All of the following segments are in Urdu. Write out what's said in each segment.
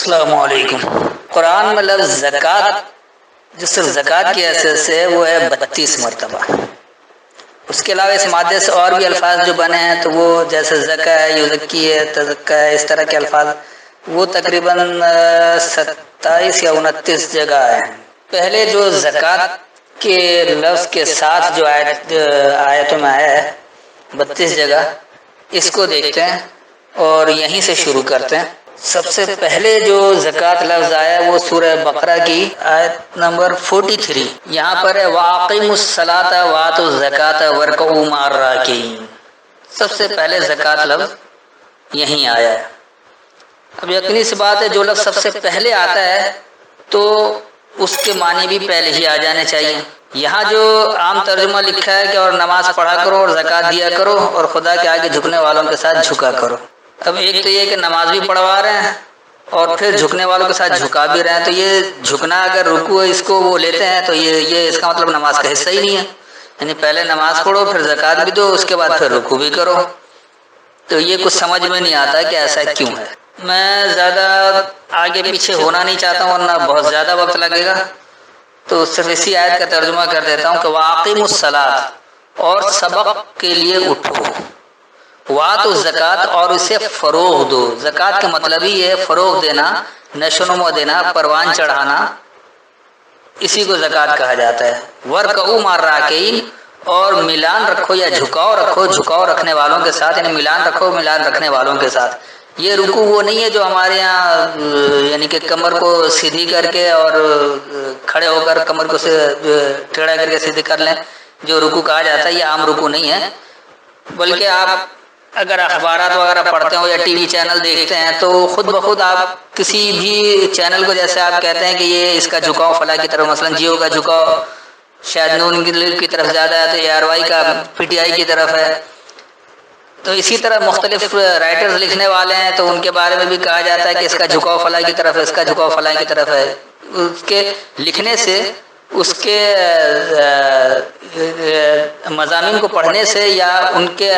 السلام علیکم۔ قرآن میں لفظ زکوٰۃ جو صرف زکوٰۃ کی حیثیت سے ہے وہ ہے 32 مرتبہ۔ اس کے علاوہ اس مادے سے اور بھی الفاظ جو بنے ہیں تو وہ جیسے زکا ہے، یزکی ہے، تزکا ہے، اس طرح کے الفاظ وہ تقریباً 27 یا 29 جگہ ہیں۔ پہلے جو زکوٰۃ کے لفظ کے ساتھ جو آیتوں میں آیا ہے 32 جگہ، اس کو دیکھتے ہیں اور یہیں سے شروع کرتے ہیں۔ سب سے پہلے جو زکوٰۃ لفظ آیا وہ سورہ بقرہ کی آیت نمبر 43، یہاں پر ہے وَأَقِیمُوا الصَّلَاةَ وَآتُوا الزَّکَاةَ وَارْکَعُوا مَعَ الرَّاکِعِینَ۔ سب سے پہلے زکوٰۃ لفظ یہیں آیا ہے۔ اب یقینی سی بات ہے جو لفظ سب سے پہلے آتا ہے تو اس کے معنی بھی پہلے ہی آ جانے چاہیے۔ یہاں جو عام ترجمہ لکھا ہے کہ اور نماز پڑھا کرو اور زکوٰۃ دیا کرو اور خدا کے آگے جھکنے والوں کے ساتھ جھکا کرو۔ اب ایک تو یہ کہ نماز بھی پڑھوا رہے ہیں اور پھر جھکنے والوں کے ساتھ جھکا بھی رہے ہیں، تو یہ جھکنا اگر رکوع اس کو وہ لیتے ہیں تو یہ اس کا مطلب نماز کا حصہ ہی نہیں ہے۔ یعنی پہلے نماز پڑھو پھر زکوٰۃ بھی دو، اس کے بعد پھر رکوع بھی کرو، تو یہ کچھ سمجھ میں نہیں آتا کہ ایسا کیوں ہے۔ میں زیادہ آگے پیچھے ہونا نہیں چاہتا ہوں ورنہ بہت زیادہ وقت لگے گا، تو صرف اسی آیت کا ترجمہ کر دیتا ہوں کہ وَأَقِیمُوا الصَّلَاةَ اور سبق کے لیے اٹھو، وَآتُوا الزَّکَاةَ اور اسے فروغ دو۔ زکوٰۃ کا مطلب ہی ہے فروغ دینا، نشو و نما دینا، پروان چڑھانا، اسی کو زکوٰۃ کہا جاتا ہے۔ وَارْکَعُوا مَعَ الرَّاکِعِینَ اور ملان رکھو یا جھکاؤ رکھو، جھکاؤ رکھنے والوں کے ساتھ، یعنی ملان رکھو ملان رکھنے والوں کے ساتھ۔ یہ رکوع وہ نہیں ہے جو ہمارے یہاں یعنی کہ کمر کو سیدھی کر کے اور کھڑے ہو کر کمر کو ٹیڑھا کر کے سیدھی کر لیں، جو رکوع کہا جاتا ہے یہ عام رکوع نہیں ہے، بلکہ آپ اگر اخبارات وغیرہ پڑھتے ہو یا ٹی وی چینل دیکھتے ہیں تو خود بخود آپ کسی بھی چینل کو جیسے آپ کہتے ہیں کہ یہ اس کا جھکاؤ فلاں کی طرف، مثلا جیو کا جھکاؤ شاید نون کی طرف زیادہ ہے تو اے آر وائی کا پی ٹی آئی کی طرف ہے، تو اسی طرح مختلف رائٹرز لکھنے والے ہیں تو ان کے بارے میں بھی کہا جاتا ہے کہ اس کا جھکاؤ فلاں کی طرف ہے، اس کا جھکاؤ فلاں کی طرف ہے۔ اس کے لکھنے سے، اس کے مضامین کو پڑھنے سے یا ان کے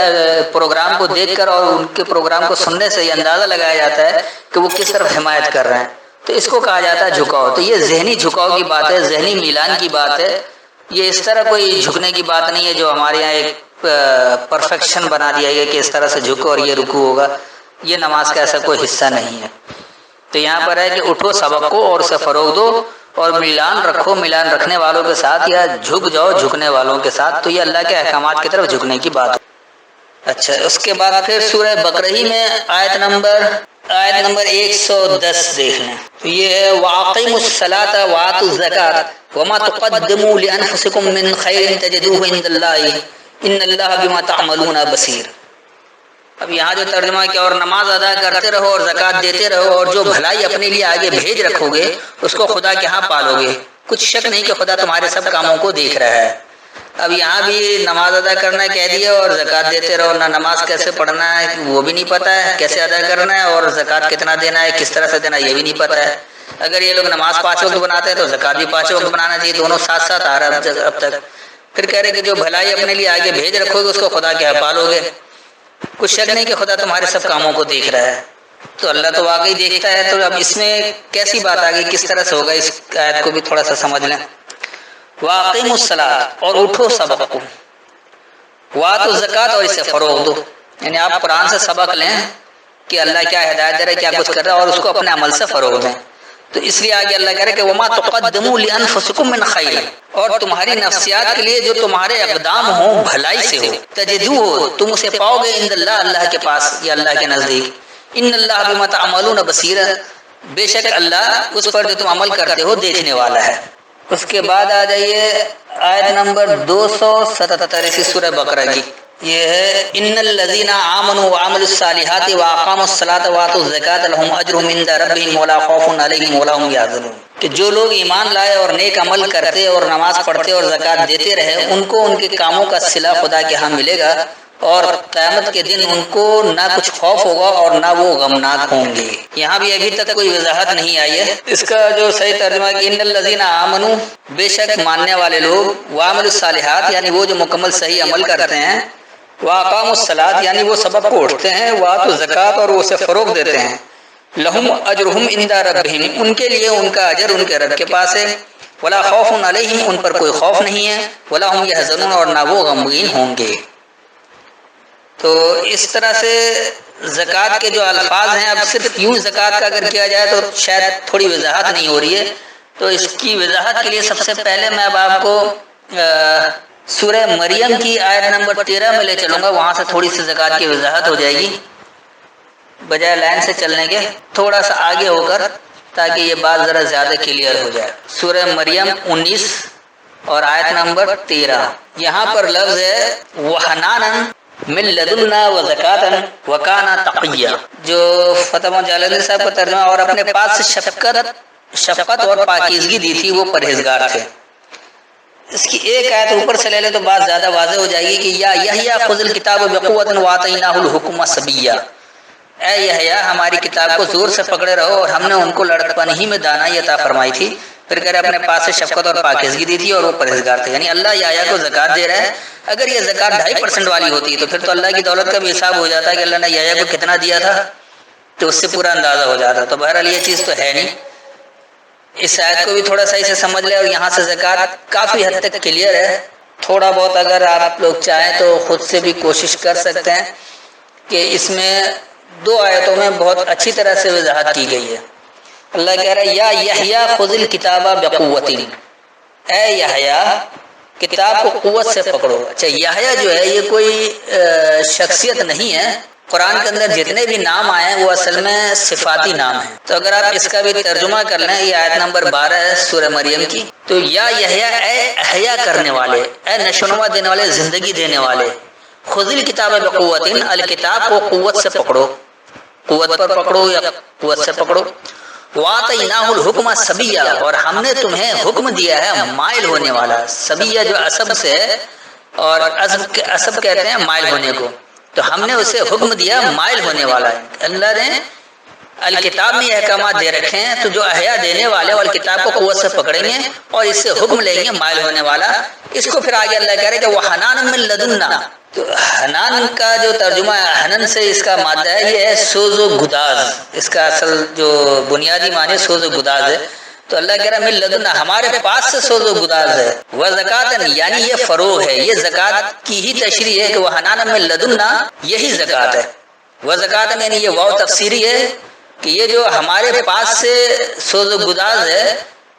پروگرام کو دیکھ کر اور ان کے پروگرام کو سننے سے یہ اندازہ لگایا جاتا ہے کہ وہ کس طرف حمایت کر رہے ہیں، تو اس کو کہا جاتا ہے جھکاؤ۔ تو یہ ذہنی جھکاؤ کی بات ہے، ذہنی میلان کی بات ہے، یہ اس طرح کوئی جھکنے کی بات نہیں ہے جو ہمارے یہاں ایک پرفیکشن بنا دیا گیا کہ اس طرح سے جھکو اور یہ رکوع ہوگا، یہ نماز کا ایسا کوئی حصہ نہیں ہے۔ تو یہاں پر ہے کہ اٹھو سبق کو اور اسے فروغ دو اور ملان رکھو ملان رکھنے والوں کے ساتھ، یا جھک جاؤ جھکنے والوں کے ساتھ، تو یہ اللہ کے احکامات کی طرف جھکنے کی بات ہے۔ اچھا، اس کے بعد پھر سورہ بقرہ ہی میں آیت نمبر 110 دیکھ لیں، تو یہ ہے وَأَقِیمُوا الصَّلَاةَ وَآتُوا الزَّکَاةَ وَمَا تُقَدِّمُوا لِأَنفُسِکُم مِّن خَیْرٍ تَجِدُوهُ عِندَ اللَّهِ إِنَّ اللَّهَ بِمَا تَعْمَلُونَ بَصِیرٌ۔ اب یہاں جو ترجمہ کیا، اور نماز ادا کرتے رہو اور زکوٰۃ دیتے رہو اور جو بھلائی اپنے لیے آگے بھیج رکھو گے اس کو خدا کے ہاں پالو گے، کچھ شک نہیں کہ خدا تمہارے سب کاموں کو دیکھ رہا ہے۔ اب یہاں بھی نماز ادا کرنا کہہ دیا اور زکوٰۃ دیتے رہو، نہ نماز کیسے پڑھنا ہے وہ بھی نہیں پتہ ہے، کیسے ادا کرنا ہے، اور زکوٰۃ کتنا دینا ہے، کس طرح سے دینا ہے یہ بھی نہیں پتہ ہے۔ اگر یہ لوگ نماز 5 وقت بناتے ہیں تو زکوٰۃ بھی 5 وقت بنانا چاہیے، دونوں ساتھ ساتھ آ رہا ہے اب تک۔ پھر کہہ رہے کہ جو بھلائی اپنے لیے آگے بھیج رکھو گے اس کو خدا کے ہاں پالو گے، کچھ شک نہیں کہ خدا تمہارے سب کاموں کو دیکھ رہا ہے۔ تو اللہ تو واقعی دیکھتا ہے، تو اب اس میں کیسی بات آ گئی، کس طرح سے ہوگا، اس آیت کو بھی تھوڑا سا سمجھ لیں۔ وَأَقِیمُوا الصَّلَاةَ اور اٹھو سبق کو، وَآتُوا الزَّکَاةَ اور اسے فروغ دو، یعنی آپ قرآن سے سبق لیں کہ اللہ کیا ہدایت دے رہا ہے، کیا کچھ کر رہا ہے، اور اس کو اپنے عمل سے فروغ دیں۔ تو اس لیے آگے اللہ کہہ رہے کہ وَمَا تُقَدِّمُوا لِأَنفُسِکُم مِّن خَیْرٍ اور تمہاری نفسیات کے لیے جو تمہارے اقدام ہوں بھلائی سے ہو، تجدوہ تم اسے پاؤ گے، عند اللہ اللہ کے پاس یا اللہ کے نزدیک، ان اللہ بما تعملون بصیر بے شک اللہ اس پر جو تم عمل کرتے ہو دیکھنے والا ہے۔ اس کے بعد آ جائیے آیت نمبر 277 اسی سورہ بقرہ کی، یہ ہے ان الذین آمنوا وعملوا الصالحات واقاموا الصلاۃ واتوا الزکاۃ لهم اجرهم عند ربهم ولا خوف علیہم ولا هم یحزنون، کہ جو لوگ ایمان لائے اور نیک عمل کرتے اور نماز پڑھتے اور زکوٰۃ دیتے رہے ان کو ان کے کاموں کا صلہ خدا کے ہاں ملے گا، اور قیامت کے دن ان کو نہ کچھ خوف ہوگا اور نہ وہ غمناک ہوں گے۔ یہاں بھی ابھی تک کوئی وضاحت نہیں آئی ہے، اس کا جو صحیح ترجمہ کہ ان الذین آمنوا بے شک ماننے والے لوگ، وعملوا الصالحات یعنی وہ جو مکمل صحیح عمل کرتے ہیں، واقاموا الصلاۃ یعنی وہ سبق کو اٹھتے ہیں، وآتوا الزکاۃ اور وہ اسے فروغ دیتے ہیں، لہم اجرہم عند ربہم، ان کے لیے ان کا اجر ان کے رب کے پاس ہے، ولا خوف علیہم، ان پر کوئی خوف نہیں ہے، ولا ہم یحزنون، اور نہ وہ غمگین ہوں گے۔ تو اس طرح سے زکوٰۃ کے جو الفاظ ہیں، اب صرف یوں زکوٰۃ کا اگر کیا جائے تو شاید تھوڑی وضاحت نہیں ہو رہی ہے، تو اس کی وضاحت کے لیے سب سے پہلے میں اب آپ کو سورہ مریم کی آیت نمبر 13 میں لے چلوں گا، وہاں سے تھوڑی سی زکوٰۃ کی وضاحت ہو جائے گی، بجائے لائن سے چلنے کے تھوڑا سا آگے ہو کر، تاکہ یہ بات ذرا زیادہ کلیئر ہو جائے۔ سورہ مریم 19 اور آیت نمبر 13، یہاں پر لفظ ہے وَحَنَانًا مِن لَدُنَّا وَزَكَاةً وَكَانَ تَقِيًّا، جو فتح جلالدین صاحب کا ترجمہ، اور اپنے پاس سے شفقت اور پاکیزگی دی تھی، وہ پرہیزگار تھے۔ اس کی ایک آیت اوپر سے لے لیں تو بات زیادہ واضح ہو جائے گی کہ یا یحییٰ خذ الکتاب بقوۃ وآتیناہ الحکم صبیا، اے یحییٰ ہماری کتاب کو زور سے پکڑے رہو، اور ہم نے ان کو لڑکپن ہی میں دانائی عطا فرمائی تھی، پھر کہہ رہے اپنے پاس سے شفقت اور پاکیزگی دی تھی اور وہ پرہیزگار تھے۔ یعنی اللہ یحییٰ کو زکوٰۃ دے رہا ہے، اگر یہ زکوٰۃ 2.5% والی ہوتی تو پھر تو اللہ کی دولت کا بھی حساب ہو جاتا ہے کہ اللہ نے یحییٰ کو کتنا دیا تھا، تو اس سے پورا اندازہ ہو جاتا۔ تو بہرحال یہ چیز تو ہے نہیں، اس آیت کو بھی تھوڑا صحیح سے سمجھ لیں، اور یہاں سے زکوٰۃ کافی حد تک کلیئر ہے۔ تھوڑا بہت اگر آپ لوگ چاہیں تو خود سے بھی کوشش کر سکتے ہیں کہ اس میں 2 آیتوں میں بہت اچھی طرح سے وضاحت کی گئی ہے۔ اللہ کہہ رہا ہے یا یحییٰ خذ الکتاب بقوۃ، اے یحییٰ کتاب کو قوت سے پکڑو۔ اچھا، یحییٰ جو ہے یہ کوئی شخصیت نہیں ہے، قرآن کے اندر جتنے بھی نام آئے ہیں وہ اصل میں صفاتی نام ہیں۔ تو اگر آپ اس کا بھی ترجمہ کر لیں، یہ آیت نمبر 12 ہے سورہ مریم کی، تو یا یحییٰ اے احیا کرنے والے، اے نشوونما دینے والے، زندگی دینے والے، خذ الکتاب بقوۃ، الکتاب کو قوت سے پکڑو، قوت پر پکڑو یا قوت سے پکڑو، وآتیناہ الحکم صبیا، اور ہم نے تمہیں حکم دیا ہے مائل ہونے والا، صبیہ جو عصب سے ہے، اور عصب کہتے ہیں مائل ہونے کو، تو ہم نے اسے حکم دیا مائل ہونے والا ہے۔ اللہ نے الکتاب میں احکامات دے رکھے ہیں، تو جو احیا دینے والے اور الکتاب کو قوت سے پکڑیں گے اور اس سے حکم لیں گے مائل ہونے والا، اس کو پھر آگے اللہ کہہ رہے کہ وہ حنان من لدنا، تو حنان کا جو ترجمہ ہے، حنن سے اس کا مادہ ہے، یہ ہے سوز و گداز، اس کا اصل جو بنیادی معنی سوز و گداز ہے۔ تو اللہ کہہ رہا ہے من لدنا، ہمارے پاس سے سوز و گداز ہے، وزکاتن یعنی یہ فروغ ہے، یہ زکوٰۃ کی ہی تشریح ہے کہ وہ حنان من لدنا یہی زکوٰۃ ہے، وزکاتن یعنی یہ واو تفسیری ہے کہ یہ جو ہمارے پاس سے سوز و گداز ہے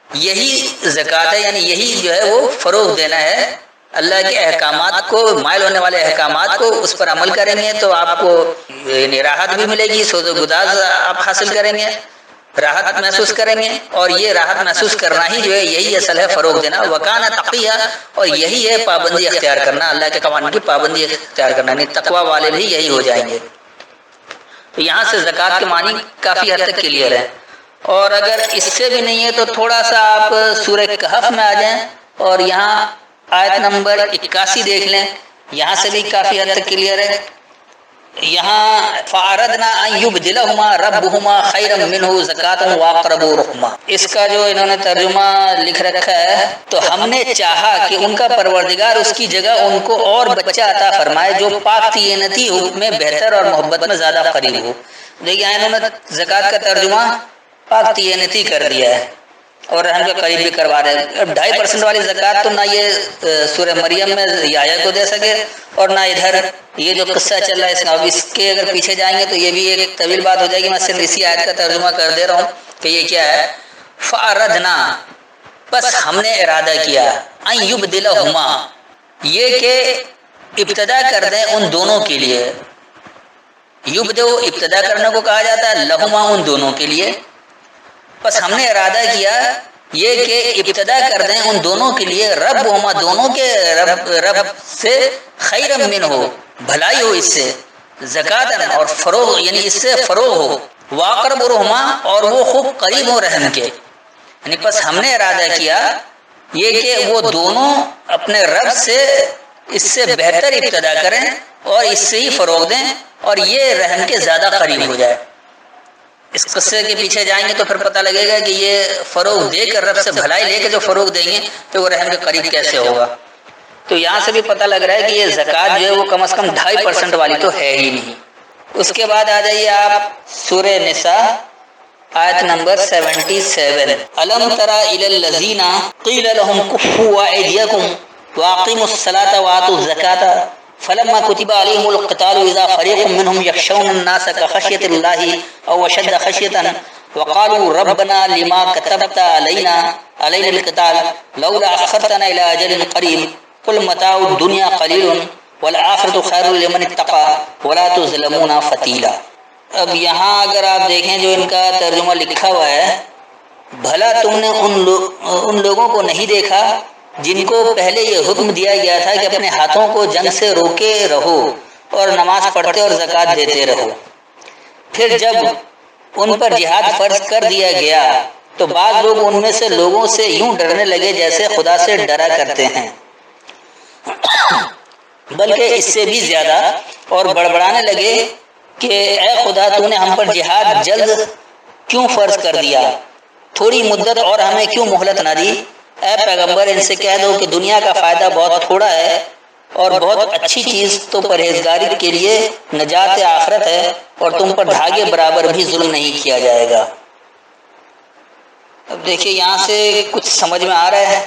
یہی زکوٰۃ ہے، یعنی یہی جو ہے وہ فروغ دینا ہے اللہ کے احکامات کو، مائل ہونے والے احکامات کو، اس پر عمل کریں گے تو آپ کو یعنی راحت بھی ملے گی، سوز و گداز آپ حاصل کریں گے، راحت محسوس کریں گے، اور یہ راحت محسوس کرنا ہی جو ہے یہی اصل ہے فروغ دینا، وکانا تقیہ، اور یہی ہے پابندی اختیار کرنا، اللہ کے قوانین کی پابندی اختیار کرنا، یعنی تقوی والے بھی یہی ہو جائیں گے۔ تو یہاں سے زکوٰۃ کے معنی کافی حد تک کلیئر ہے، اور اگر اس سے بھی نہیں ہے تو تھوڑا سا آپ سورہ کہف میں آ جائیں اور یہاں آیت نمبر 81 دیکھ لیں، یہاں سے بھی کافی حد تک کلیئر ہے۔ یہاں فَأَرَدْنَا أَن يُبْدِلَهُمَا رَبُّهُمَا خَيْرًا مِّنْهُ زَكَاةً وَأَقْرَبُ رُحْمًا، اس کا جو انہوں نے ترجمہ لکھ رکھا ہے، تو ہم نے چاہا کہ ان کا پروردگار اس کی جگہ ان کو اور بچہ عطا فرمائے جو پاک تینتی میں بہتر اور محبت میں زیادہ قریب ہو۔ دیکھیے انہوں نے زکوٰۃ کا ترجمہ پاک تینتی کر دیا ہے اور رحم کے قریب بھی کروا رہے ہیں۔ اب 2.5% والی زکوٰۃ تو نہ یہ سورہ مریم میں یحییٰ کو دے سکے، اور نہ ادھر یہ جو قصہ چل رہا ہے اس کا، اب اس کے اگر پیچھے جائیں گے تو یہ بھی ایک طویل بات ہو جائے گی، میں صرف اسی آیت کا ترجمہ کر دے رہا ہوں کہ یہ کیا ہے۔ فَأَرَدْنَا، بس ہم نے ارادہ کیا، أَن يُبْدِلَهُمَا، یہ کہ ابتدا کر دیں ان دونوں کے لیے، یبدو ابتدا کرنے کو کہا جاتا ہے، لہما ان دونوں کے لیے، بس ہم نے ارادہ کیا یہ کہ ابتدا کر دیں ان دونوں کے لیے، رب ہما دونوں کے رب سے، خیر من ہو بھلائی ہو اس سے، زکاتن اور فروغ یعنی اس سے فروغ ہو، واقرب رحما اور وہ خوب قریب ہو رحم کے، یعنی بس ہم نے ارادہ کیا یہ کہ وہ دونوں اپنے رب سے اس سے بہتر ابتدا کریں اور اس سے ہی فروغ دیں اور یہ رحم کے زیادہ قریب ہو جائے۔ اس قصے کے پیچھے جائیں گے تو پھر پتہ لگے گا کہ یہ فروغ دے کر رب سے بھلائی لے کے جو فروغ دیں گے تو وہ رحم کے قریب کیسے ہوگا۔ تو یہاں سے بھی پتہ لگ رہا ہے کہ یہ زکوٰۃ جو ہے وہ کم از کم 2.5% والی تو ہے ہی نہیں۔ اس کے بعد آ جائیے آپ سورہ نساء آیت نمبر 77. الم تر الی الذین قیل لهم کفوا ایدیکم واقیموا الصلاة وآتوا الزکاة فلما كتب عليهم القتال اذا فريق منهم يخشون الناس كخشية الله او اشد خشية وقالوا ربنا لما كتبت علينا القتال لولا اخرتنا الى اجل قريب قل متاع الدنيا قليل والآخرة خیر لمن اتقى ولا تظلمون فتیلا. اب یہاں اگر آپ دیکھیں جو ان کا ترجمہ لکھا ہوا ہے، بھلا تم نے ان لوگوں کو نہیں دیکھا جن کو پہلے یہ حکم دیا گیا تھا کہ اپنے ہاتھوں کو جنگ سے روکے رہو اور نماز پڑھتے اور زکوٰۃ دیتے رہو، پھر جب ان پر جہاد فرض کر دیا گیا تو بعض لوگ ان میں سے لوگوں سے یوں ڈرنے لگے جیسے خدا سے ڈرا کرتے ہیں، بلکہ اس سے بھی زیادہ، اور بڑبڑانے لگے کہ اے خدا تو نے ہم پر جہاد جلد کیوں فرض کر دیا، تھوڑی مدت اور ہمیں کیوں مہلت نہ دی؟ اے پیغمبر ان سے کہہ دو کہ دنیا کا فائدہ بہت تھوڑا ہے اور بہت اچھی چیز تو پرہیزگاری کے لیے نجات آخرت ہے، اور تم پر دھاگے برابر بھی ظلم نہیں کیا جائے گا. اب دیکھیے یہاں سے کچھ سمجھ میں آ رہا ہے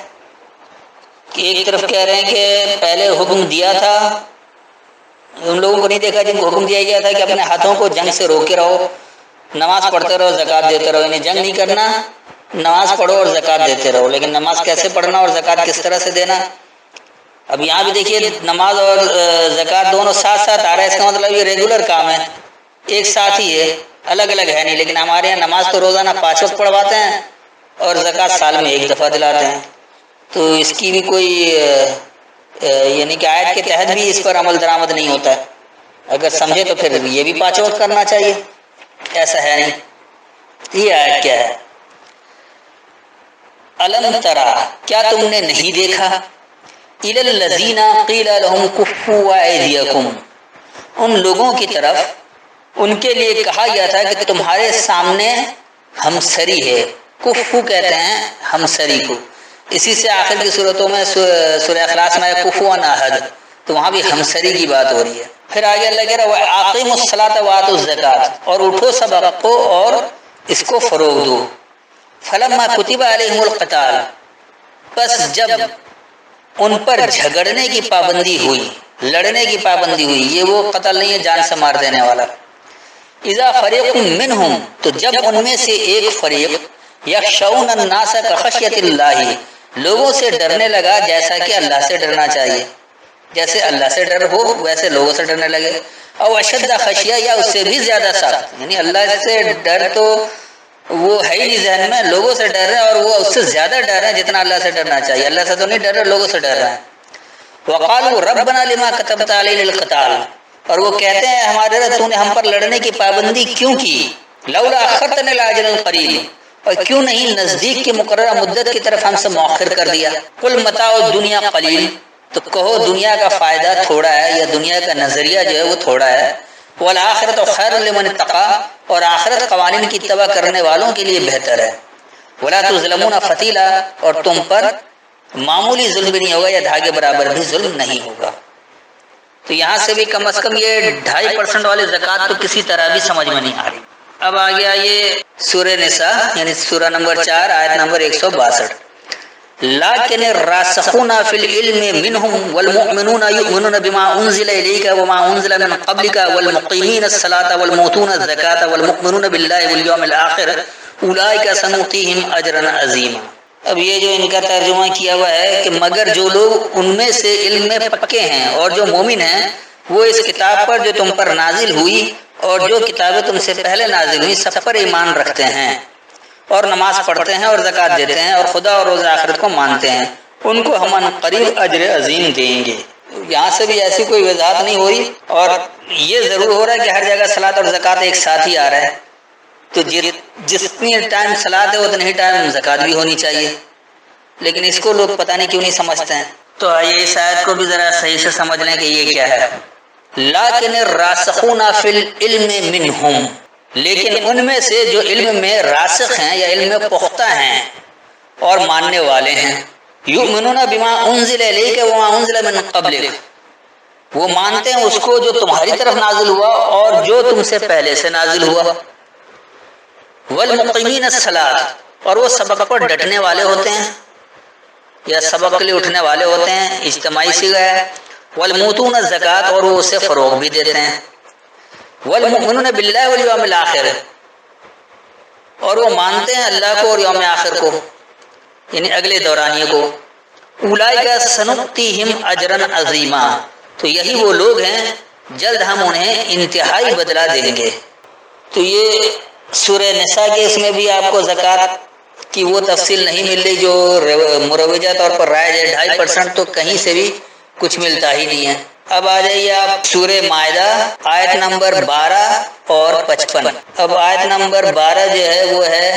کہ ایک طرف کہہ رہے ہیں کہ پہلے حکم دیا تھا، ان لوگوں کو نہیں دیکھا جن کو حکم دیا گیا تھا کہ اپنے ہاتھوں کو جنگ سے روکے رہو، نماز پڑھتے رہو، زکوٰۃ دیتے رہو، یعنی جنگ نہیں کرنا، نماز پڑھو اور زکوٰۃ دیتے رہو. لیکن نماز کیسے پڑھنا اور زکوٰۃ کس طرح سے دینا؟ اب یہاں بھی دیکھیے نماز اور زکوٰۃ دونوں ساتھ ساتھ آ رہا ہے، اس کا مطلب یہ ریگولر کام ہے، ایک ساتھ ہی ہے، الگ الگ ہے نہیں. لیکن ہمارے یہاں نماز تو روزانہ 5 وقت پڑھواتے ہیں اور زکوٰۃ سال میں 1 دفعہ دلاتے ہیں، تو اس کی بھی کوئی یعنی کہ آیت کے تحت بھی اس پر عمل درآمد نہیں ہوتا ہے. اگر سمجھے تو پھر یہ بھی 5 وقت کرنا چاہیے، ایسا ہے نہیں. یہ آیت کیا ہے؟ الم ترا، کیا تم نے نہیں دیکھا، الی الذین قیل لهم کفوا ایدیکم، ان لوگوں کی طرف ان کے لیے کہا گیا تھا کہ تمہارے سامنے ہمسری ہے. کفو کہتے ہیں ہمسری کو، اسی سے آخر کی صورتوں میں سورہ اخلاص میں کفوا احد، تو وہاں بھی ہمسری کی بات ہو رہی ہے. پھر آگے اللہ کہہ رہا ہے اقیموا الصلاۃ وآتوا الزکاۃ، اور اٹھو سب رکھو اور اس کو فروغ دو. فلما کتب علیہم القتال، پس جب ان پر جھگڑنے کی پابندی ہوئی، لڑنے کی پابندی ہوئی، یہ وہ قتل نہیں ہے جان سے مار دینے والا. اذا فریق منہم، تو جب ان میں سے ایک فریق یخشون الناس کخشیۃ اللہ، لوگوں سے ڈرنے لگا جیسا کہ اللہ سے ڈرنا چاہیے، جیسے اللہ سے ڈر ہو ویسے لوگوں سے ڈرنے لگے. او اشد خشیہ، یا اس سے بھی زیادہ سخت، یعنی اللہ سے ڈر تو وہ ہے ہی نہیں ذہن میں، لوگوں سے ڈر رہے ہیں اور وہ اس سے زیادہ ڈر رہے ہیں جتنا اللہ سے ڈرنا چاہیے. اللہ سے تو نہیں ڈر رہے، لوگوں سے ڈر رہے ہیں. وقالوا ربنا لما كتبت علينا القتال، اور وہ کہتے ہیں ہمارے رب تو نے ہم پر لڑنے کی پابندی کیوں کی، لولا اخرتنا الى اجل قریب، اور کیوں نہیں نزدیک کی مقررہ مدت کی طرف ہم سے مؤخر کر دیا. قل متاع الدنیا قلیل، تو کہو دنیا کا فائدہ تھوڑا ہے، یا دنیا کا نظریہ جو ہے وہ تھوڑا ہے. والآخرۃ خیر لمن اتقى، اور آخرت قوانین کی اتباع کرنے والوں کے لیے بہتر ہے. ولا تظلمون فتیلا، اور تم پر معمولی ظلم بھی نہیں ہوگا یا دھاگے برابر بھی ظلم نہیں ہوگا. تو یہاں سے بھی کم از کم یہ 2.5% والی زکوٰۃ تو کسی طرح بھی سمجھ میں نہیں آ رہی. اب آ گیا یہ سورہ نساء یعنی سورہ نمبر 4 آیت نمبر 162. لیکن الراسخون فی العلم منهم والمؤمنون یؤمنون بما انزل الیک وما انزل من قبلک والمقیمین الصلاة والمؤتون الزکاة والمؤمنون باللہ والیوم الآخر اولئک سنؤتیہم اجرا عظیما. اب یہ جو ان کا ترجمہ کیا ہوا ہے کہ مگر جو لوگ ان میں سے علم میں پکے ہیں اور جو مومن ہیں وہ اس کتاب پر جو تم پر نازل ہوئی اور جو کتابیں تم سے پہلے نازل ہوئی سب پر ایمان رکھتے ہیں اور نماز پڑھتے ہیں اور زکوٰۃ دیتے ہیں اور خدا اور روز آخرت کو مانتے ہیں، ان کو ہم قریب اجر عظیم دیں گے. یہاں سے بھی ایسی کوئی وضاحت نہیں ہو رہی، اور یہ ضرور ہو رہا ہے کہ ہر جگہ صلاۃ اور زکوٰۃ ایک ساتھ ہی آ رہا ہے، تو جتنی ٹائم صلاۃ ہے اتنے ہی ٹائم زکوٰۃ بھی ہونی چاہیے. لیکن اس کو لوگ پتہ نہیں کیوں نہیں سمجھتے ہیں. تو آئیے اس آیت کو بھی ذرا صحیح سے سمجھ لیں کہ یہ کیا ہے. لیکن الراسخون فی العلم منہم، لیکن ان میں سے جو علم میں راسخ ہیں یا علم میں پختہ ہیں اور ماننے والے ہیں، یؤمنون بما انزل الیک وما انزل من قبلک، وہ مانتے ہیں اس کو جو تمہاری طرف نازل ہوا اور جو تم سے پہلے سے نازل ہوا. والمقیمین الصلاۃ، اور وہ سبق پر ڈٹنے والے ہوتے ہیں یا سبق کے لیے اٹھنے والے ہوتے ہیں، اجتماعی صیغہ ہے۔ والموتون الزکوٰۃ، اور وہ اسے فروغ بھی دیتے ہیں۔ والمؤمنون باللہ والیوم الآخر، اور وہ مانتے ہیں اللہ کو اور یوم آخر کو، یعنی اگلے دورانیے کو۔ اولئک سنؤتیہم اجرا عظیما، تو یہی وہ لوگ ہیں جلد ہم انہیں انتہائی بدلہ دیں گے۔ تو یہ سورہ نساء کے اس میں بھی آپ کو زکوٰۃ کی وہ تفصیل نہیں مل رہی جو مروجہ طور پر رائج ہے، 2.5% تو کہیں سے بھی کچھ ملتا ہی نہیں ہے۔ اب آ جائیے آپ سورہ مائدہ آیت نمبر 12 اور 55۔ اب آیت نمبر 12 جو ہے وہ ہے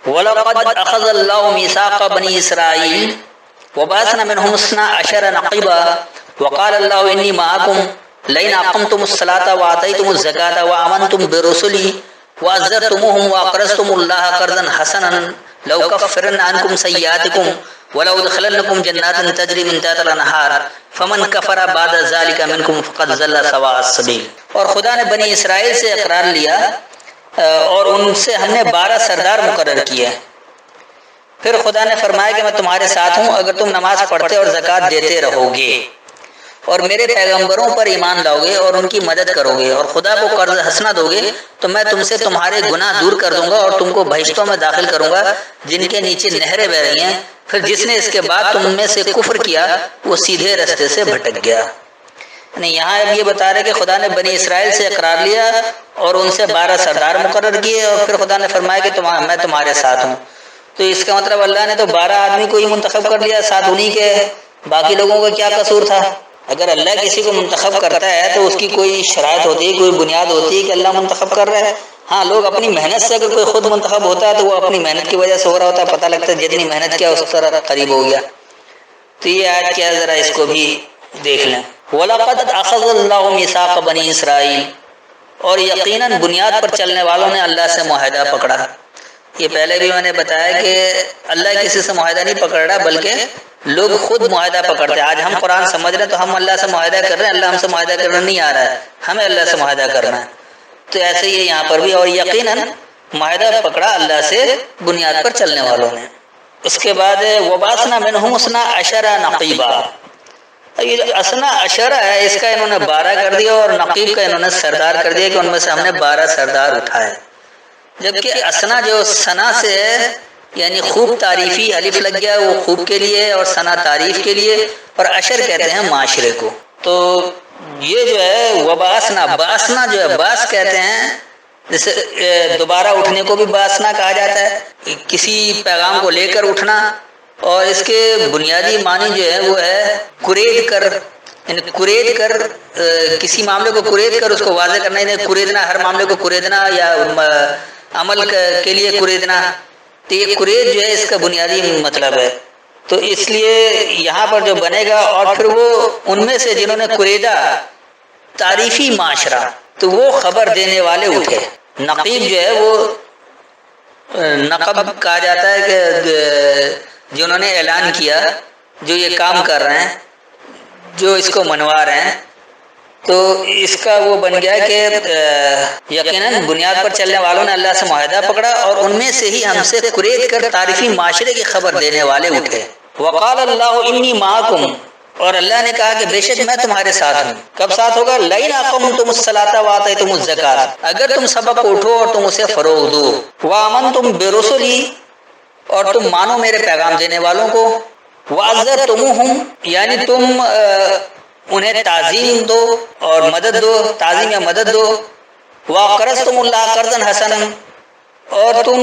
وَلَقَدْ أَخَذَ اللَّهُ مِيثَاقَ بَنِي إِسْرَائِيلَ وَبَعَثْنَا مِنْهُمُ اثْنَا عَشَرَ نَقِيبًا وَقَالَ اللَّهُ إِنِّي مَعَكُمْ لَئِنْ أَقَمْتُمُ الصَّلَاةَ وَآتَيْتُمُ الزَّكَاةَ وَآمَنْتُمْ بِرُسُلِي وَعَزَّرْتُمُوهُمْ وَأَقْرَضْتُمُ اللَّهَ قَرْضًا حَسَنًا لَأُكَفِّرَنَّ عَنْكُمْ سَيِّئَاتِكُمْ وَلَأُدْخِلَنَّكُمْ جَنَّاتٍ تَجْرِي مِنْ تَحْتِهَا الْأَنْهَارُ فَمَنْ كَفَرَ بَعْدَ ذَلِكَ مِنْكُمْ فَقَدْ ضَلَّ سَوَاءَ السَّبِيلِ۔ اور خدا نے بنی اسرائیل سے اقرار لیا اور ان سے ہم نے 12 سردار مقرر کیے۔ پھر خدا نے فرمایا کہ میں تمہارے ساتھ ہوں اگر تم نماز پڑھتے اور زکوٰۃ دیتے رہو گے اور میرے پیغمبروں پر ایمان لاؤ گے اور ان کی مدد کرو گے اور خدا کو قرض حسنہ دو گے تو میں تم سے تمہارے گناہ دور کر دوں گا اور تم کو بہشتوں میں داخل کروں گا جن کے نیچے نہریں بہہ رہی ہیں۔ پھر جس نے اس کے بعد تم میں سے کفر کیا وہ سیدھے رستے سے بھٹک گیا۔ یعنی یہاں اب یہ بتا رہے کہ خدا نے بنی اسرائیل سے اقرار لیا اور ان سے 12 سردار مقرر کیے اور پھر خدا نے فرمایا کہ میں تمہارے ساتھ ہوں۔ تو اس کا مطلب اللہ نے تو 12 آدمی کو ہی منتخب کر لیا، ساتھ انہی کے، باقی لوگوں کا کیا قصور تھا؟ اگر اللہ کسی کو منتخب کرتا ہے تو اس کی کوئی شرائط ہوتی ہے، کوئی بنیاد ہوتی ہے کہ اللہ منتخب کر رہا ہے۔ ہاں، لوگ اپنی محنت سے اگر کوئی خود منتخب ہوتا ہے تو وہ اپنی محنت کی وجہ سے ہو رہا ہوتا ہے، پتہ لگتا ہے جتنی محنت کیا اس طرح قریب ہو گیا۔ تو یہ آیت کیا، ذرا اس کو بھی دیکھ لیں۔ وَلَقَدْ أَخَذَ اللَّهُ مِيثَاقَ بَنِي إِسْرَائِيلَ، اور یقیناً بنیاد پر چلنے والوں نے اللہ سے معاہدہ پکڑا۔ یہ پہلے بھی میں نے بتایا کہ اللہ کسی سے معاہدہ نہیں پکڑ رہا بلکہ لوگ خود معاہدہ پکڑتے ہیں۔ آج ہم قرآن سمجھ رہے ہیں تو ہم اللہ سے معاہدہ کر رہے ہیں، اللہ ہم سے معاہدہ کرنا نہیں آ رہا ہے، ہمیں اللہ سے معاہدہ کرنا ہے۔ تو ایسے ہی یہاں پر بھی، اور یقیناً معاہدہ پکڑا اللہ سے بنیاد پر چلنے والوں نے۔ اس کے بعد وَبَعَثْنَا مِنْهُمُ اثْنَا عَشَرَ نَقِيبًا، یہ اثنا عشرہ ہے، اس کا انہوں نے 12 کر دیا اور نقیب کا انہوں نے سردار کر دیا کہ ان میں سے ہم نے 12 سردار اٹھائے۔ جبکہ اسنا جو سنا سے ہے یعنی خوب تعریفی، الف لگ گیا، وہ خوب کے لیے اور سنا تعریف کے لیے، اور عشر کہتے ہیں معاشرے کو۔ تو یہ جو ہے وباسنا، باسنا جو ہے باس کہتے ہیں، جیسے دوبارہ اٹھنے کو بھی باسنا کہا جاتا ہے، کسی پیغام کو لے کر اٹھنا، اور اس کے بنیادی معنی جو ہے وہ ہے کرید کر، یعنی کرید کر، کسی معاملے کو کرید کر اس کو واضح کرنا، یعنی کریدنا، ہر معاملے کو کریدنا یا عمل کے لیے کریدنا۔ تو یہ کرید جو ہے اس کا بنیادی مطلب ہے۔ تو اس لیے یہاں پر جو بنے گا، اور پھر وہ ان میں سے جنہوں نے کریدا تعریفی معاشرہ، تو وہ خبر دینے والے اٹھے۔ نقیب جو ہے وہ نقب کہا جاتا ہے کہ جنہوں نے اعلان کیا، جو یہ کام کر رہے ہیں، جو اس کو منوا رہے ہیں، تو اس کا وہ بن گیا کہ یقیناً بنیاد پر چلنے والوں نے اللہ سے معاہدہ پکڑا اور ان میں سے ہی ہم سے کرید کر تعریفی معاشرے کی خبر دینے والے اٹھے۔ وقال اللہ انی معکم، اور اللہ نے کہا کہ بے شک میں تمہارے ساتھ ہوں۔ کب ساتھ ہوگا؟ لئن اقمتم الصلاۃ وآتیتم الزکاۃ، اگر تم سبق اٹھو اور تم اسے فروغ دو، وآمنتم برسلی، اور تم مانو میرے پیغام دینے والوں کو، وعزرتموہم، یعنی تم انہیں تعظیم دو اور مدد دو، تعظیم یا مدد دو، وَقَرَضْتُمُ اللَّهَ قَرْضًا حَسَنًا، اور تم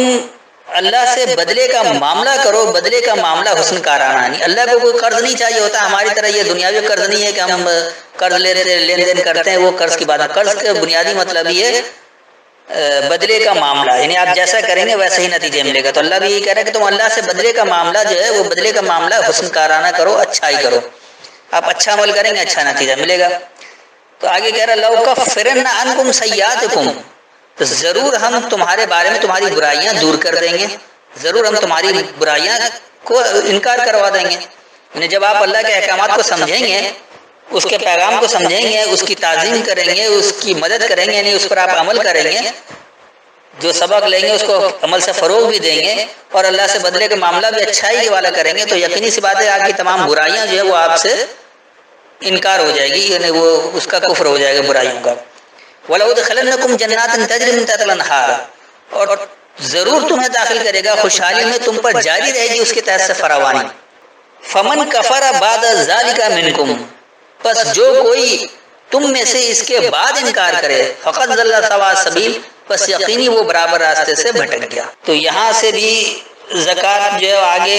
اللہ سے بدلے کا معاملہ کرو، بدلے کا معاملہ حسن کارانہ۔ نہیں، اللہ کو کوئی قرض نہیں چاہیے ہوتا، ہماری طرح یہ دنیاوی قرض نہیں ہے کہ ہم قرض لیتے لین دین کرتے ہیں، وہ قرض کی بات ہے۔ قرض کا بنیادی مطلب یہ بدلے کا معاملہ، یعنی آپ جیسا کریں گے ویسا ہی نتیجے ملے گا۔ تو اللہ بھی یہی کہہ رہا ہے کہ تم اللہ سے بدلے کا معاملہ جو ہے وہ بدلے کا معاملہ حسن کارانہ کرو، اچھائی کرو، آپ اچھا عمل کریں گے اچھا نتیجہ ملے گا۔ تو آگے کہہ رہا لَأُكَفِّرَنَّ عَنْكُمْ سَيِّئَاتِكُمْ، تو ضرور ہم تمہارے بارے میں تمہاری برائیاں دور کر دیں گے، ضرور ہم تمہاری برائیاں کو انکار کروا دیں گے۔ یعنی جب آپ اللہ کے احکامات کو سمجھیں گے، اس کے پیغام کو سمجھیں گے، اس کی تعظیم کریں گے، اس کی مدد کریں گے، یعنی اس پر آپ عمل کریں گے، جو سبق لیں گے اس کو عمل سے فروغ بھی دیں گے اور اللہ سے بدلے کا معاملہ بھی اچھائی والا کریں گے، تو یقینی سی بات ہے آپ کی تمام برائیاں جو ہے وہ آپ سے انکار ہو جائے گی، یعنی وہ اس کا کفر ہو جائے گا برائیوں کا۔ وَلَأُدْخِلَنَّكُمْ جَنَّاتٍ تَجْرِي مِن تَحْتِهَا الْأَنْهَارُ، اور ضرور تمہیں داخل کرے گا خوشحالی میں، تم پر جاری رہے گی اس کے تحت سے فراوانی۔ فَمَنْ كَفَرَ بَعْدَ ذَلِكَ مِنْكُمْ، پس جو کوئی تم میں سے اس کے بعد انکار کرے، فَقَدْ ضَلَّ سَوَاءَ السَّبِيلِ، پس یقینی وہ برابر راستے سے بھٹک گیا۔ تو یہاں سے بھی زکوٰۃ جو ہے آگے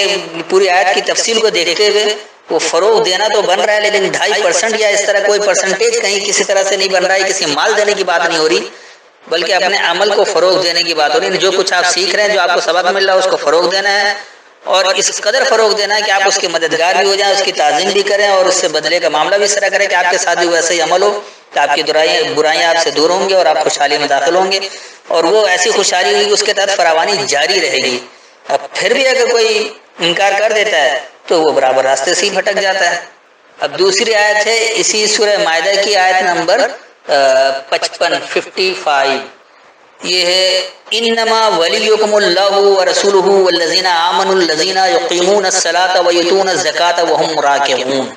پوری آیت کی تفصیل کو دیکھتے ہوئے وہ فروغ دینا تو بن رہا ہے، لیکن 2.5% یا اس طرح کوئی پرسنٹیج کہیں کسی طرح سے نہیں بن رہا ہے، کسی مال دینے کی بات نہیں ہو رہی، بلکہ اپنے عمل کو فروغ دینے کی بات ہو رہی ہے۔ جو کچھ آپ سیکھ رہے ہیں، جو آپ کو سبق مل رہا ہے، اس کو فروغ دینا ہے، اور اس قدر فروغ دینا ہے کہ آپ اس کے مددگار بھی ہو جائیں، اس کی تعظیم بھی کریں، اور اس سے بدلے کا معاملہ بھی اس طرح کریں کہ آپ کے ساتھ بھی ویسے ہی عمل ہو، کہ آپ کی برائیاں آپ سے دور ہوں گے اور آپ خوشحالی میں داخل ہوں گے، اور وہ ایسی خوشحالی ہوگی اس کے تحت فراوانی جاری رہے گی۔ اب پھر بھی اگر کوئی انکار کر دیتا ہے تو وہ برابر راستے سے ہی بھٹک جاتا ہے۔ اب دوسری آیت ہے اسی سورہ مائدہ کی آیت نمبر 55 یہ ہے انما ولیکم اللہ ورسولہ والذین آمنوا الذین یقیمون الصلاۃ ویؤتون الزکاۃ وہم راکعون۔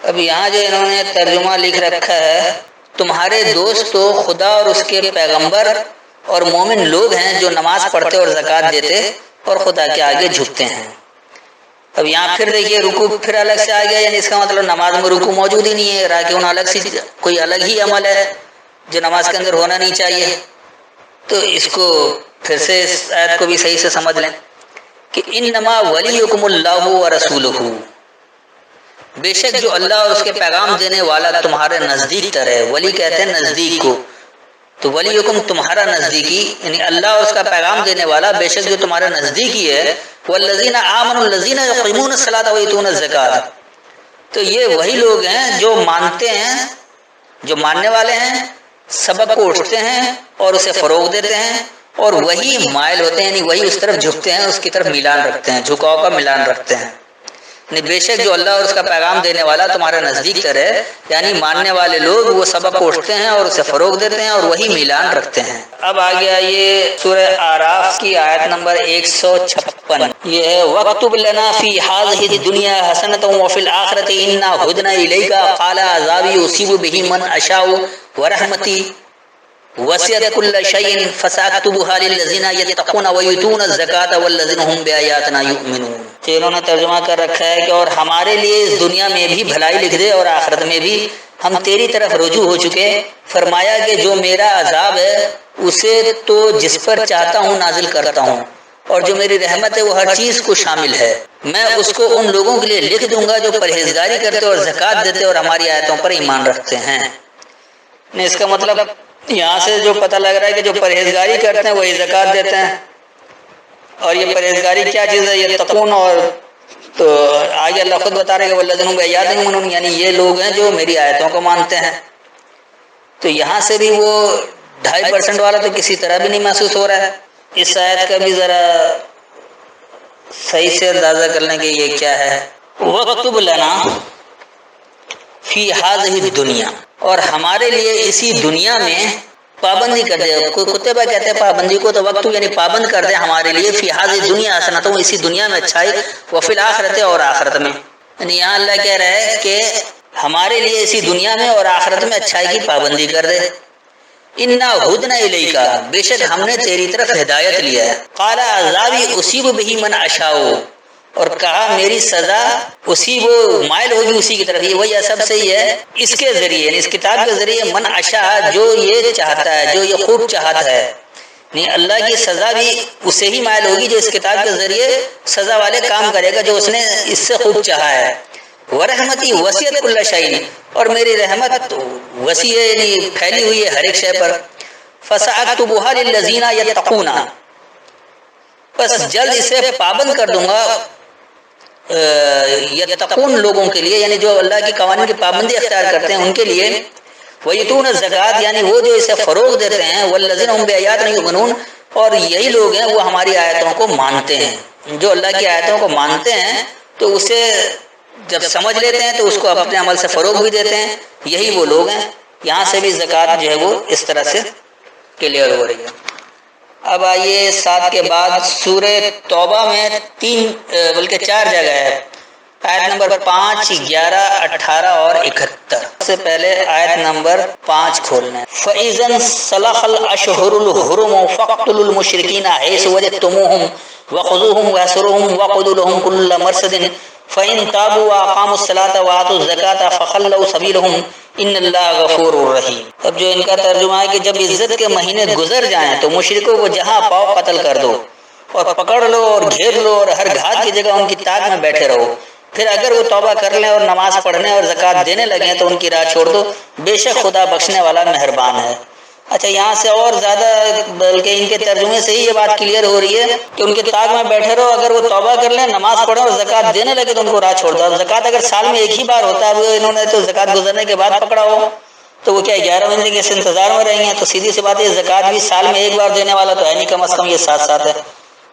اب یہاں جو انہوں نے ترجمہ لکھ رکھا ہے، تمہارے دوست تو خدا اور اس کے پیغمبر اور مومن لوگ ہیں جو نماز پڑھتے اور زکوٰۃ دیتے اور خدا کے آگے جھکتے ہیں۔ اب یہاں پھر دیکھیے رکوع پھر الگ سے آ گیا، یعنی اس کا مطلب نماز میں رکوع موجود ہی نہیں ہے، راکعون الگ سی کوئی الگ ہی عمل ہے جو نماز کے اندر ہونا نہیں چاہیے۔ تو اس کو پھر سے اس آیت کو بھی صحیح سے سمجھ لیں کہ انما ولیکم اللہ ورسولہ، بے شک جو اللہ اور اس کے پیغام دینے والا تمہارے نزدیک تر ہے۔ ولی کہتے ہیں نزدیک کو، تو ولیکم تمہارا نزدیکی، یعنی اللہ اور اس کا پیغام دینے والا بے شک جو تمہارا نزدیکی ہے۔ والذین آمنوا الذین یقیمون الصلاۃ ویؤتون الزکاۃ، تو یہ وہی لوگ ہیں جو مانتے ہیں، جو ماننے والے ہیں، سبق کو اٹھتے ہیں اور اسے فروغ دیتے ہیں، اور وہی مائل ہوتے ہیں، یعنی وہی اس طرف جھکتے ہیں، اس کی طرف میلان رکھتے ہیں، جھکاؤ کا میلان رکھتے ہیں۔ یعنی بے شک جو اللہ اور اس کا پیغام دینے والا تمہارا نزدیک تر ہے، یعنی ماننے والے لوگ وہ سبق کو اٹھتے ہیں اور اسے فروغ دیتے ہیں اور وہی میلان رکھتے ہیں۔ اب آ گیا یہ سورہ اعراف کی آیت نمبر 156، یہ ہے وَاكْتُبْ لَنَا فِي هَٰذِهِ الدُّنْيَا حَسَنَةً وَفِي الْآخِرَةِ إِنَّا هُدْنَا إِلَيْكَ قَالَ عَذَابِي أُصِيبُ بِهِ مَنْ أَشَاءُ وَرَحْمَتِي وَسِعَتْ كُلَّ شَيْءٍ فَسَأَكْتُبُهَا لِلَّذِينَ يَتَّقُونَ وَيُؤْتُونَ الزَّكَاةَ وَالَّذِينَ هُمْ بِآيَاتِنَا يُؤْمِنُونَ۔ کہ انہوں نے ترجمہ کر رکھا ہے کہ اور ہمارے لیے اس دنیا میں بھی بھلائی لکھ دے اور آخرت میں بھی، ہم تیری طرف رجوع ہو چکے۔ فرمایا کہ جو میرا عذاب ہے اسے تو جس پر چاہتا ہوں نازل کرتا ہوں، اور جو میری رحمت ہے وہ ہر چیز کو شامل ہے، میں اس کو ان لوگوں کے لیے لکھ دوں گا جو پرہیزگاری کرتے اور زکوٰۃ دیتے اور ہماری آیتوں پر ایمان رکھتے ہیں۔ اس کا مطلب یہاں سے جو پتہ لگ رہا ہے کہ جو پرہیزگاری کرتے ہیں وہی زکوٰۃ دیتے ہیں، اور یہ پرہیزگاری کیا چیز ہے؟ یہ تقون، اور تو آگے اللہ خود بتا رہے ہیں کہ والذین هم بآیاتنا یؤمنون، یعنی یہ لوگ ہیں جو میری آیتوں کو مانتے ہیں۔ تو یہاں سے بھی وہ 2.5% والا تو کسی طرح بھی نہیں محسوس ہو رہا ہے۔ اس آیت کا بھی ذرا صحیح سے اندازہ کر لیں کہ یہ کیا ہے۔ وَاكْتُبْ لَنَا فِي هَٰذِهِ الدُّنْيَا، اور ہمارے لیے اسی دنیا میں پابندی کر دے، کتبہ کہتے ہیں پابندی کو، تو وقت یعنی پابند کر دے ہمارے لیے فی هذه الدنیا حسنۃ، اسی دنیا میں اچھائی، وفی الآخرۃ، اور آخرت میں۔ یعنی یہاں اللہ کہہ رہا ہے کہ ہمارے لیے اسی دنیا میں اور آخرت میں اچھائی کی پابندی کر دے۔ انا ہدنا الیک، بے شک ہم نے تیری طرف ہدایت لیا ہے۔ قال عذابی اصیب بہ من اشاء، اور کہا میری سزا اسی وہ مائل ہوگی اسی کی طرف، یہ وہی سب صحیح ہے، اس کے ذریعے، یعنی اس کتاب کے ذریعے، من اشاء جو یہ چاہتا ہے، جو یہ خوب چاہتا ہے، نہیں اللہ کی سزا بھی اسے ہی مائل ہوگی جو اس کتاب کے ذریعے سزا والے کام کرے گا، جو اس نے اس سے خوب چاہا ہے۔ ورحمتی وسعت کل شیء، اور میری رحمت وسیع ہے، یعنی پھیلی ہوئی ہے ہر ایک شے پر۔ فسأکتبها للذین یتقون، بس جلد اسے پابند کر دوں گا یتقون لوگوں کے لیے، یعنی جو اللہ کی قوانین کی پابندی اختیار کرتے ہیں ان کے لیے۔ ویؤتون الزکاۃ، یعنی وہ جو اسے فروغ دیتے ہیں۔ والذین هم بآیاتنا یؤمنون، اور یہی لوگ ہیں وہ ہماری آیتوں کو مانتے ہیں۔ جو اللہ کی آیتوں کو مانتے ہیں تو اسے جب سمجھ لیتے ہیں تو اس کو اپنے عمل سے فروغ بھی دیتے ہیں، یہی وہ لوگ ہیں۔ یہاں سے بھی زکوٰۃ جو ہے وہ اس طرح سے کلیئر ہو رہی ہے۔ اب آئیے 7 کے بعد سورہ توبہ میں 3 بلکہ 4 جگہ ہے، آیت نمبر 5، 11، 18 اور 71۔ سب سے پہلے آیت نمبر 5 کھولنا ہے۔ فَإِذَا انْسَلَخَ الْأَشْهُرُ الْحُرُمُ فَاقْتُلُوا الْمُشْرِكِينَ حَيْثُ وَجَدتُّمُوهُمْ وَخُذُوهُمْ وَاحْصُرُوهُمْ وَاقْعُدُوا لَهُمْ كُلَّ مَرْصَدٍ فَإِنْ تَابُوا وَأَقَامُوا الصَّلَاةَ وَآتَوُا الزَّكَاةَ فَخَلُّوا سَبِيلَهُمْ إِنَّ اللَّهَ غَفُورٌ رَحِيمٌ۔ اب جو ان کا ترجمہ ہے کہ جب عزت کے مہینے گزر جائیں تو مشرکوں کو جہاں پاؤ قتل کر دو اور پکڑ لو اور گھیر لو اور ہر گھات کی جگہ ان کی تاک میں بیٹھے رہو، پھر اگر وہ توبہ کر لیں اور نماز پڑھنے اور زکوٰۃ دینے لگیں تو ان کی راہ چھوڑ دو، بے شک خدا بخشنے والا مہربان ہے۔ اچھا، یہاں سے اور زیادہ بلکہ ان کے ترجمے سے ہی یہ بات کلیئر ہو رہی ہے کہ ان کے تاک میں بیٹھے رہو، اگر وہ توبہ کر لیں، نماز پڑھیں اور زکوٰۃ دینے لگے تو ان کو راہ چھوڑ دو۔ اب زکوٰۃ اگر سال میں ایک ہی بار ہوتا ہے، انہوں نے تو زکوٰۃ گزرنے کے بعد پکڑا ہو تو وہ کیا 11 مہینے کے انتظار میں رہیں گے؟ تو سیدھی سی بات ہے، زکوٰۃ بھی سال میں ایک بار دینے والا تو ہے نہیں، کم از کم یہ ساتھ ساتھ ہے،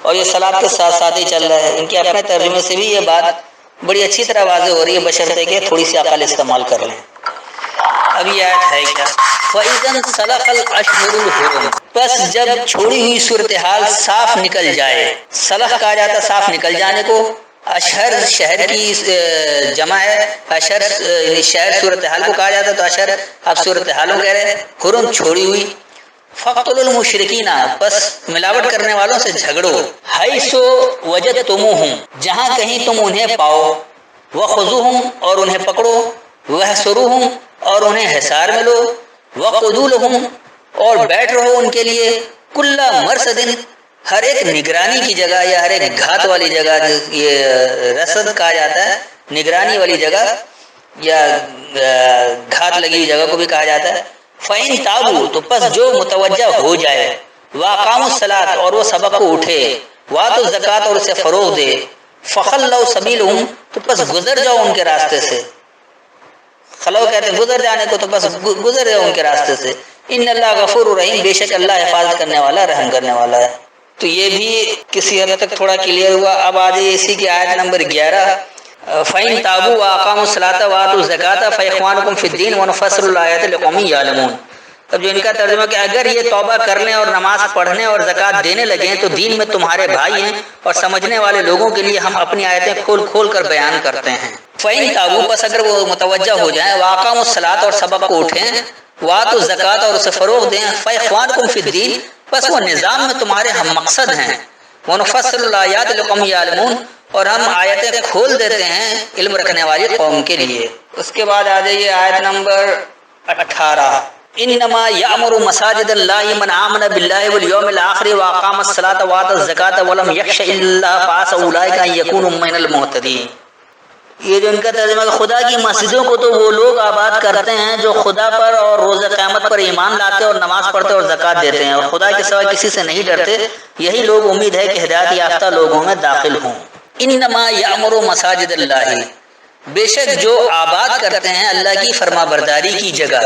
اور یہ صلاۃ کے ساتھ ساتھ ہی چل رہا ہے۔ ان کے اپنے ترجمے سے بھی یہ بات بڑی اچھی طرح واضح ہو رہی ہے، بشرطے کہ تھوڑی سی عقل استعمال کر لیں۔ اب یہ آیت ہے کیا؟ فَإِذَا انْسَلَخَ الْأَشْهُرُ الْحُرُمُ، بس جب چھوڑی ہوئی صورتحال صاف نکل جائے، سلخ کہا جاتا صاف نکل جانے کو، اشہر شہر کی جمع ہے، اشہر یعنی شہر صورتحال کو کہا جاتا تو اشہر اب صورتحالوں کہہ رہے ہیں، حرم چھوڑی ہوئی۔ فَاقْتُلُوا الْمُشْرِكِينَ، بس ملاوٹ کرنے والوں سے جھگڑو، حَيْثُ وَجَدْتُمُوهُمْ، جہاں کہیں تم انہیں پاؤ، وَخُذُوهُمْ، اور انہیں پکڑو، وَاحْصُرُوهُمْ، اور انہیں حصار میں لو، وَاقْعُدُوا لَهُمْ، اور بیٹھ رہو ان کے لیے، کُلَّ مَرْصَدٍ، ہر ایک نگرانی کی جگہ یا ہر ایک گھات والی جگہ، یہ رصد کہا جاتا ہے نگرانی والی جگہ یا گھات لگی ہوئی جگہ کو بھی کہا جاتا ہے۔ فَإِن تَابُوا، تو پس جو متوجہ ہو جائے، وَأَقَامُوا الصَّلَاةَ، اور وہ سبق کو اٹھے، وَآتُوا الزَّكَاةَ، اور اسے فروغ دے، فَخَلَّوْا سَبِيلَهُمْ، تو پس گزر جاؤ ان کے راستے سے۔ خلو کہتے ہیں گزر جانے کو، تو بس گزر جاؤ ان کے راستے سے۔ ان اللہ غفور رحیم، بے شک اللہ حفاظت کرنے والا، رحم کرنے والا ہے۔ تو یہ بھی کسی حد تک تھوڑا کلیئر ہوا۔ اب آ جائیے اسی کی آیت نمبر 11، فَإِن تَابُوا وَأَقَامُوا الصَّلَاةَ وَآتُوا الزَّكَاةَ فَإِخْوَانُكُمْ فِي الدِّينِ وَنُفَصِّلُ الْآيَاتِ لِقَوْمٍ يَعْلَمُونَ۔ اب جو ان کا ترجمہ کہ اگر یہ توبہ کرنے اور نماز پڑھنے اور زکوٰۃ دینے لگیں تو دین میں تمہارے بھائی ہیں، اور سمجھنے والے لوگوں کے لیے ہم اپنی آیتیں کھول کھول کر بیان کرتے ہیں۔ فَإِن تَابُوا، بس اگر وہ متوجہ ہو جائیں، وَأَقَامُوا الصَّلَاةَ، اور سبق کو اٹھیں، وَآتُوا الزَّكَاةَ، اور اسے فروغ دیں، فَإِخْوَانُكُمْ فِي الدِّينِ، بس وہ نظام میں تمہارے ہم مقصد ہیں، وَنُفَصِّلُ الْآيَاتِ لِقَوْمٍ يَعْلَمُونَ، اور ہم آیتیں کھول دیتے ہیں علم رکھنے والی قوم کے لیے۔ اس کے بعد آ جائیے آیت نمبر 18، انما یأمر مساجد اللہ من آمن باللہ والیوم الآخر واقام الصلاۃ وآتى الزکاۃ ولم یخش الا اللہ فعسى اولئک ان یکونوا من المہتدین۔ یہ جو ان کا ترجمہ ہے، خدا کی مسجدوں کو تو وہ لوگ آباد کرتے ہیں جو خدا پر اور روز قیامت پر ایمان لاتے اور نماز پڑھتے اور زکوٰۃ دیتے ہیں، اور خدا کے سوا کسی سے نہیں ڈرتے، یہی لوگ امید ہے کہ ہدایت یافتہ لوگوں میں داخل ہوں۔ انما یأمر مساجد اللہ، بے شک جو آباد کرتے ہیں اللہ کی فرما برداری کی جگہ۔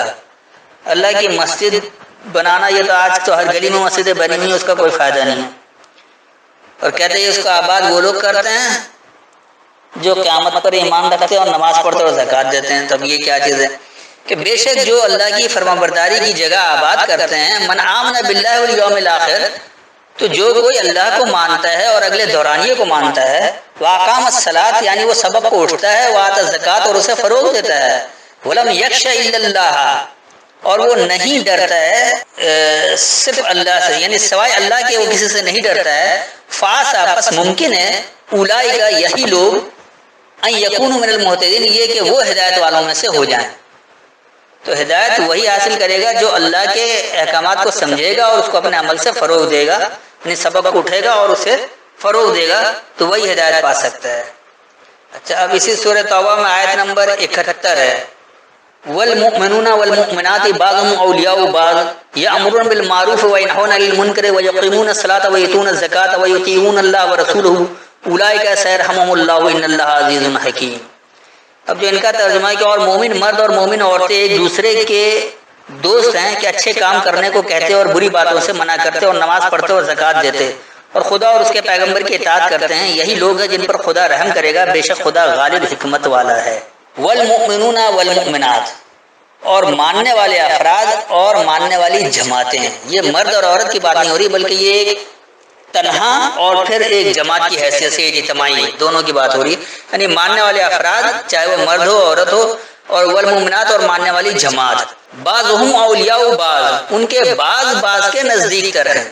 اللہ کی مسجد بنانا، یہ تو آج تو ہر گلی میں مسجدیں بنی ہوئی ہیں، اس کا کوئی فائدہ نہیں ہے، اور کہتے ہیں اس کا آباد وہ لوگ کرتے ہیں جو قیامت پر ایمان رکھتے ہیں اور نماز پڑھتے اور زکوٰۃ دیتے ہیں۔ تب یہ کیا چیز ہے کہ بے شک جو اللہ کی فرما برداری کی جگہ آباد کرتے ہیں، من آمن باللہ والیوم الآخر، تو جو کوئی اللہ کو مانتا ہے اور اگلے دورانیے کو مانتا ہے، واقام الصلاۃ، یعنی وہ سبق کو اٹھتا ہے، وآتی الزکاۃ، اور اسے فروغ دیتا ہے، ولم یخش الا اللہ، اور وہ نہیں ڈرتا ہے صرف اللہ سے، یعنی سوائے اللہ کے وہ کسی سے نہیں ڈرتا ہے، فعسى، پس ممکن ہے، اولئک، یہی لوگ، ان یکونوا من المہتدین، یہ کہ وہ ہدایت والوں میں سے ہو جائیں۔ تو ہدایت وہی حاصل کرے گا جو اللہ کے احکامات کو سمجھے گا اور اس کو اپنے عمل سے فروغ دے گا، یعنی سبق کو اٹھے گا اور اسے فروغ دے گا، تو وہی ہدایت پا سکتا ہے۔ اچھا، اب اسی سورہ توبہ میں آیت نمبر 71 ہے، والمؤمنون والمؤمنات بعضهم اولیاء بعض یأمرون بالمعروف وینہون عن المنکر ویقیمون الصلاۃ ویؤتون الزکاۃ ویطیعون اللہ ورسولہ اولئک سیرحمهم اللہ ان اللہ عزیز حکیم۔ اب جو ان کا ترجمہ ہے کہ اور مومن مرد اور مومن عورتیں ایک دوسرے کے دوست ہیں کہ اچھے کام کرنے کو کہتے اور بری باتوں سے منع کرتے اور نماز پڑھتے اور زکوٰۃ دیتے اور خدا اور اس کے پیغمبر کی اطاعت کرتے ہیں، یہی لوگ ہیں جن پر خدا رحم کرے گا، بے شک خدا غالب حکمت والا ہے۔ والمؤمنون والمؤمنات، اور ماننے والے افراد اور ماننے والی جماعتیں. یہ مرد اور عورت کی بات نہیں ہو رہی بلکہ یہ ایک تنہا اور پھر ایک جماعت کی حیثیت سے اجتماعی دونوں کی بات ہو رہی ہے. یعنی ماننے والے افراد چاہے وہ مرد ہو عورت ہو، اور والمؤمنات اور ماننے والی جماعت. بعضهم اولیاء بعض، ان کے بعض کے نزدیک تر ہیں.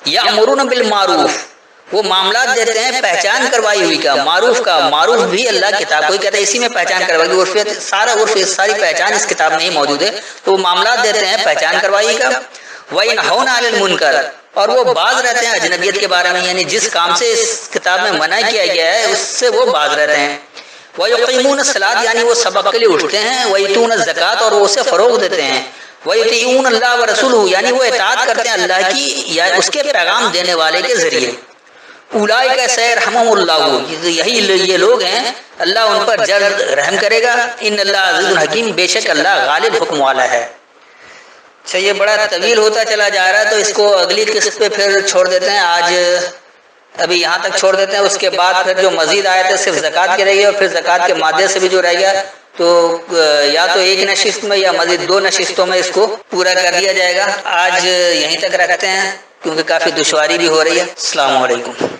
یامرون بالمعروف، وہ معاملات دیتے ہیں پہچان کروائی ہوئی کا، معروف کا. معروف بھی اللہ کتاب کو ہی کہتا ہے، اسی میں پہچان کروائی ہوئی. عرفیت سارا عرف ساری پہچان اس کتاب میں ہی موجود ہے. تو وہ معاملات دیتے ہیں پہچان کروائی کا. وَيَنْهَوْنَ عَنِ الْمُنْكَرِ، اور وہ باز رہتے ہیں اجنبیت کے بارے میں، یعنی جس کام سے اس کتاب میں منع کیا گیا ہے اس سے وہ باز رہتے ہیں. وَيُقِيمُونَ الصَّلَاةَ، یعنی وہ سبق کے لیے اٹھتے ہیں. وَيُؤْتُونَ الزَّكَاةَ، اور وہ اسے فروغ دیتے ہیں. وَيُطِيعُونَ اللَّهَ وَرَسُولَهُ، یعنی وہ اطاعت کرتے ہیں اللہ کی یا اس کے پیغام دینے والے کے ذریعے. اولئک سیرحمہم اللہ، یہی یہ لوگ ہیں اللہ ان پر جلد رحم کرے گا. ان اللہ عزیز حکیم، بے شک اللہ غالب حکم والا ہے. اچھا، یہ بڑا طویل ہوتا چلا جا رہا ہے تو اس کو اگلی قسط پہ پھر چھوڑ دیتے ہیں. آج ابھی یہاں تک چھوڑ دیتے ہیں. اس کے بعد پھر جو مزید آیت ہے صرف زکوٰۃ کی رہی ہے، اور پھر زکوٰۃ کے مادے سے بھی جو رہ گیا تو یا تو ایک نشست میں یا مزید 2 نشستوں میں اس کو پورا کر دیا جائے گا. آج یہیں تک رکھتے ہیں کیونکہ کافی دشواری بھی ہو رہی ہے. السلام علیکم.